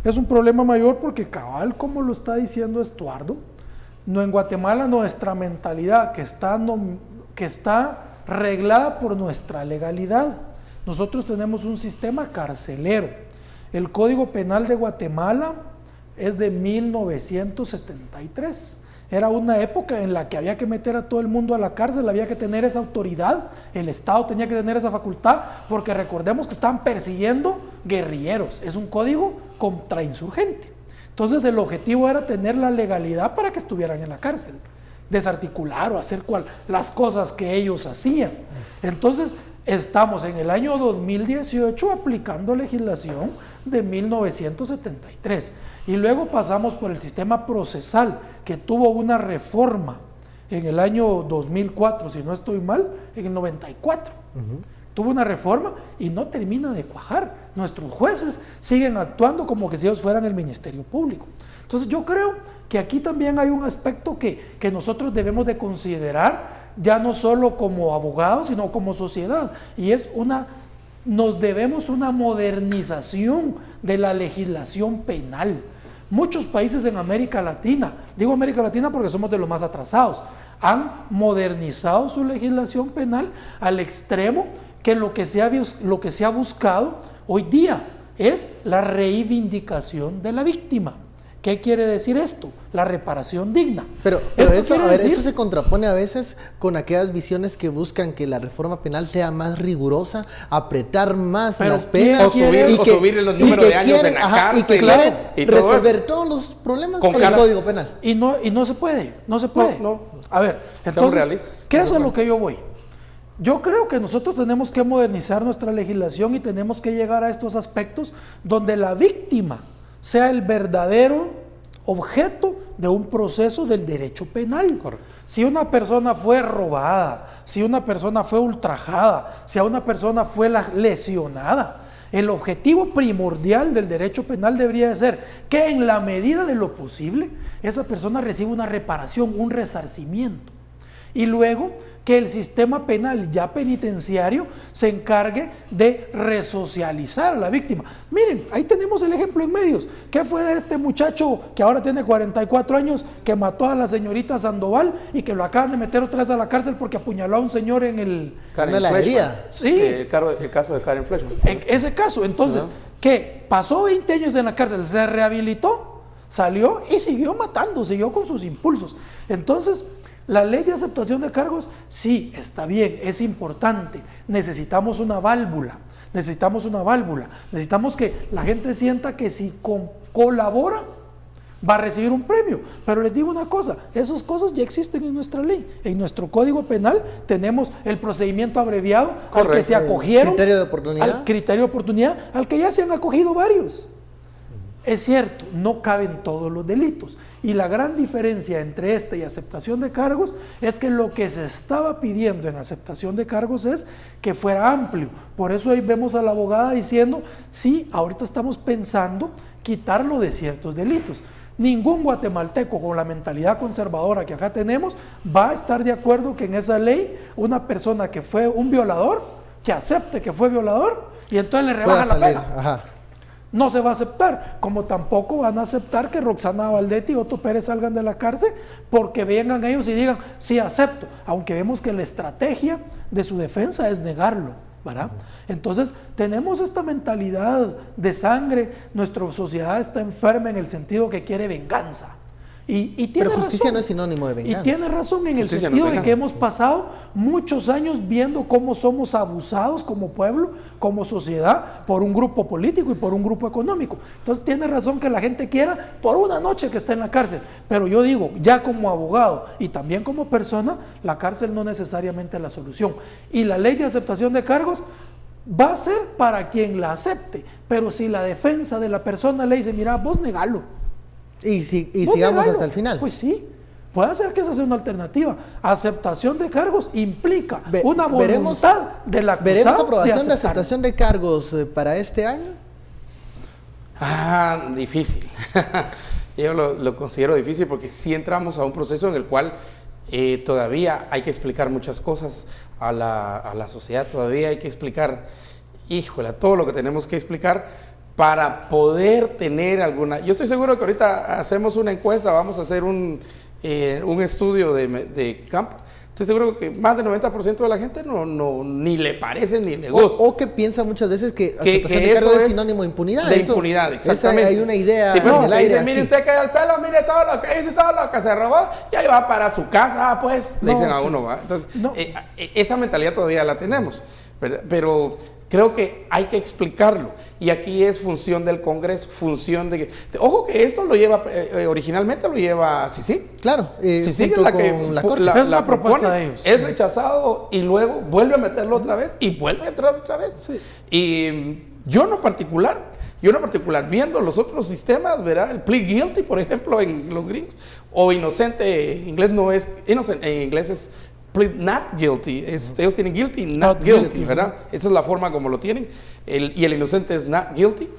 Es un problema mayor porque, cabal, como lo está diciendo Estuardo, en Guatemala nuestra mentalidad que está reglada por nuestra legalidad. Nosotros tenemos un sistema carcelero. El Código Penal de Guatemala es de 1973. Era una época en la que había que meter a todo el mundo a la cárcel, había que tener esa autoridad, el Estado tenía que tener esa facultad, porque recordemos que estaban persiguiendo guerrilleros. Es un código contrainsurgente. Entonces el objetivo era tener la legalidad para que estuvieran en la cárcel. desarticular o hacer las cosas que ellos hacían. Entonces, estamos en el año 2018 aplicando legislación de 1973 y luego pasamos por el sistema procesal que tuvo una reforma en el año 2004, si no estoy mal, en el 94. Tuvo una reforma y no termina de cuajar. Nuestros jueces siguen actuando como que si ellos fueran el Ministerio Público. Entonces yo creo que aquí también hay un aspecto que nosotros debemos de considerar, ya no solo como abogados, sino como sociedad, y es nos debemos una modernización de la legislación penal. Muchos países en América Latina, digo América Latina porque somos de los más atrasados, han modernizado su legislación penal al extremo que lo que se ha buscado hoy día es la reivindicación de la víctima. ¿Qué quiere decir esto? La reparación digna. Pero eso se contrapone a veces con aquellas visiones que buscan que la reforma penal sea más rigurosa, apretar más las penas, o subir los números de años en la cárcel, y que quieren resolver todos los problemas con el Código Penal. Y no se puede, no se puede. No. A ver, entonces, ¿qué es a lo que yo voy? Yo creo que nosotros tenemos que modernizar nuestra legislación y tenemos que llegar a estos aspectos donde la víctima sea el verdadero objeto de un proceso del derecho penal. Correcto. Si una persona fue robada, si una persona fue ultrajada, si a una persona fue lesionada, el objetivo primordial del derecho penal debería de ser que en la medida de lo posible esa persona reciba una reparación, un resarcimiento. Y luego que el sistema penal ya penitenciario se encargue de resocializar a la víctima. Miren, ahí tenemos el ejemplo en medios. ¿Qué fue de este muchacho que ahora tiene 44 años, que mató a la señorita Sandoval y que lo acaban de meter otra vez a la cárcel porque apuñaló a un señor en el... Karen Fleshman. Sí. El caso de Karen Fleshman. Ese caso, entonces, que pasó 20 años en la cárcel, se rehabilitó, salió y siguió matando, siguió con sus impulsos. Entonces, la ley de aceptación de cargos, sí, está bien, es importante. Necesitamos una válvula, necesitamos que la gente sienta que si colabora, va a recibir un premio. Pero les digo una cosa, esas cosas ya existen en nuestra ley. En nuestro Código Penal tenemos el procedimiento abreviado. Correcto. Al que se acogieron, criterio de oportunidad. al criterio de oportunidad, al que ya se han acogido varios. Es cierto, no caben todos los delitos. Y la gran diferencia entre este y aceptación de cargos es que lo que se estaba pidiendo en aceptación de cargos es que fuera amplio. Por eso ahí vemos a la abogada diciendo, sí, ahorita estamos pensando quitarlo de ciertos delitos. Ningún guatemalteco con la mentalidad conservadora que acá tenemos va a estar de acuerdo que en esa ley una persona que fue un violador, que acepte que fue violador y entonces le rebajan la pena. Ajá. No se va a aceptar, como tampoco van a aceptar que Roxana Valdetti y Otto Pérez salgan de la cárcel porque vengan ellos y digan, sí, acepto, aunque vemos que la estrategia de su defensa es negarlo, ¿verdad? Entonces, tenemos esta mentalidad de sangre, nuestra sociedad está enferma en el sentido que quiere venganza. Y tiene Pero justicia razón. No es sinónimo de venganza. Y tiene razón en Justicia el sentido no es de que hemos pasado muchos años viendo cómo somos abusados como pueblo, como sociedad, por un grupo político y por un grupo económico. Entonces tiene razón que la gente quiera por una noche que esté en la cárcel. Pero yo digo, ya como abogado y también como persona, la cárcel no necesariamente es la solución. Y la ley de aceptación de cargos va a ser para quien la acepte. Pero si la defensa de la persona le dice, mira, vos negalo. Y sigamos hasta el final. Pues sí, puede ser que esa sea una alternativa. Aceptación de cargos implica una voluntad de la acusado. ¿Veremos aprobación de aceptación de cargos para este año? Difícil. Yo lo considero difícil porque sí entramos a un proceso en el cual todavía hay que explicar muchas cosas a la sociedad, todavía hay que explicar, híjole, todo lo que tenemos que explicar para poder tener alguna... Yo estoy seguro que ahorita hacemos una encuesta, vamos a hacer un estudio de campo. Estoy seguro que más del 90% de la gente ni le parece ni le gusta. O que piensa muchas veces que aceptación de cargos es sinónimo de impunidad. De impunidad, exactamente. Hay una idea sí, en el aire. Mire, usted cayó al pelo, mire todo lo que hizo, todo lo que se robó, y ahí va para su casa, pues, le dicen a uno, ¿va? Entonces, esa mentalidad todavía la tenemos, pero Creo que hay que explicarlo y aquí es función del Congreso, función de... Ojo que esto lo lleva, originalmente lo lleva CICIG. Claro, CICIG es junto la que con la Corte. Es una propone, propuesta de ellos. es rechazado y luego vuelve a meterlo otra vez y vuelve a entrar otra vez. Sí. Y yo en lo particular, viendo los otros sistemas, ¿verdad? El plead guilty, por ejemplo, en los gringos, o inocente, en inglés no es innocent, en inglés es plead not guilty, ellos tienen guilty, not guilty, ¿verdad? Sí. Esa es la forma como lo tienen, y el inocente es not guilty.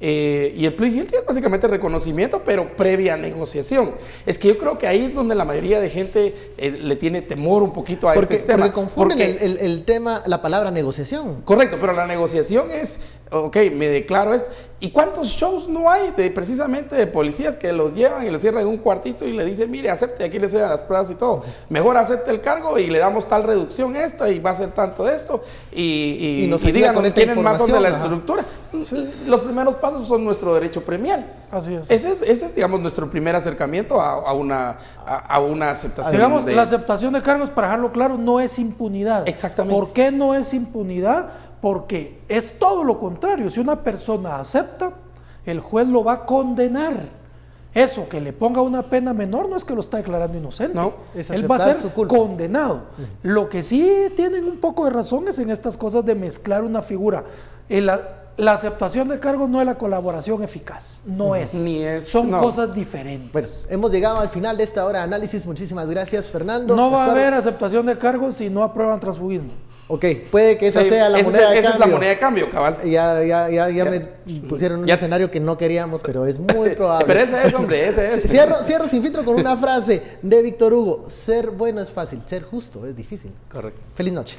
Y el plead guilty es básicamente reconocimiento, pero previa negociación. Es que yo creo que ahí es donde la mayoría de gente le tiene temor un poquito a este sistema. Porque confunden el tema, la palabra negociación. Correcto, pero la negociación es, ok, me declaro esto. ¿Y cuántos shows no hay precisamente de policías que los llevan y los cierran en un cuartito y le dicen, mire, acepte, aquí le enseñan las pruebas y todo. Mejor acepte el cargo y le damos tal reducción esta y va a ser tanto de esto. Y díganos quiénes más son de la estructura. Sí. Los primeros pasos son nuestro derecho premial. Así es. Ese es digamos, nuestro primer acercamiento a una aceptación. Digamos, la aceptación de cargos, para dejarlo claro, no es impunidad. Exactamente. ¿Por qué no es impunidad? Porque es todo lo contrario. Si una persona acepta, el juez lo va a condenar. Eso, que le ponga una pena menor, no es que lo está declarando inocente. No, él va a ser condenado. Lo que sí tienen un poco de razón es en estas cosas de mezclar una figura. La aceptación de cargos no es la colaboración eficaz. No es. Ni es. Son cosas diferentes. Pues hemos llegado al final de esta hora de análisis. Muchísimas gracias, Fernando. No va a haber aceptación de cargos si no aprueban transfugismo. Ok, puede que esa sea la moneda de cambio. Esa es la moneda de cambio, cabal. Ya me pusieron un escenario que no queríamos, pero es muy probable. Pero ese es, hombre, ese es. Cierro sin filtro con una frase de Víctor Hugo. Ser bueno es fácil, ser justo es difícil. Correcto. Feliz noche.